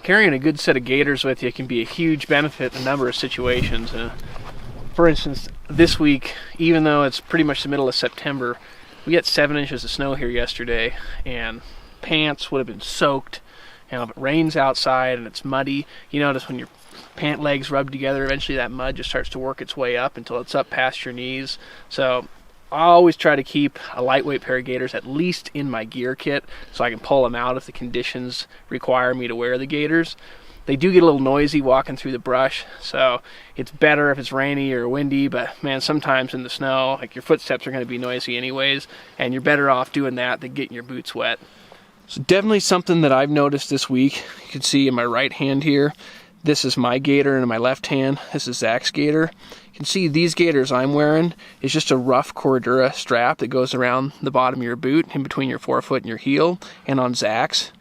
Carrying a good set of gaiters with you can be a huge benefit in a number of situations. For instance, this week, even though it's pretty much the middle of September, we got 7 inches of snow here yesterday, and pants would have been soaked. You know, if it rains outside and it's muddy, you notice when your pant legs rub together, eventually that mud just starts to work its way up until it's up past your knees. So I always try to keep a lightweight pair of gaiters at least in my gear kit so I can pull them out if the conditions require me to wear the gaiters. They do get a little noisy walking through the brush, so it's better if it's rainy or windy, but man, sometimes in the snow, like, your footsteps are going to be noisy anyways, and you're better off doing that than getting your boots wet. So definitely something that I've noticed this week. You can see in my right hand here, this is my gaiter, and in my left hand, this is Zach's gaiter. You can see these gaiters I'm wearing is just a rough Cordura strap that goes around the bottom of your boot, in between your forefoot and your heel. And on Zach's,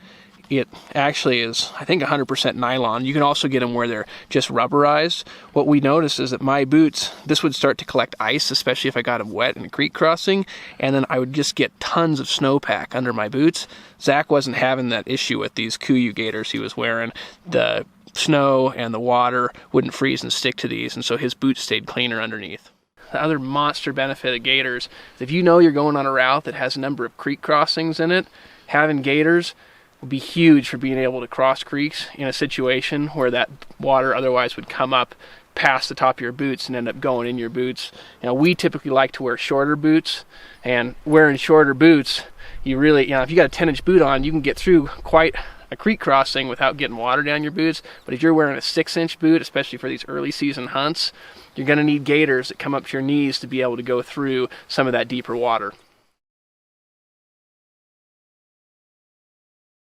it actually is, I think, 100% nylon. You can also get them where they're just rubberized. What we noticed is that my boots, this would start to collect ice, especially if I got them wet in a creek crossing, and then I would just get tons of snowpack under my boots. Zach wasn't having that issue with these Kuiu gaiters he was wearing. The snow and the water wouldn't freeze and stick to these, and so his boots stayed cleaner underneath. The other monster benefit of gaiters is if you know you're going on a route that has a number of creek crossings in it, having gaiters will be huge for being able to cross creeks in a situation where that water otherwise would come up past the top of your boots and end up going in your boots. You know, we typically like to wear shorter boots, and wearing shorter boots, you really, if you got a 10-inch boot on, you can get through quite a creek crossing without getting water down your boots. But if you're wearing a 6-inch boot, especially for these early season hunts, you're going to need gaiters that come up to your knees to be able to go through some of that deeper water.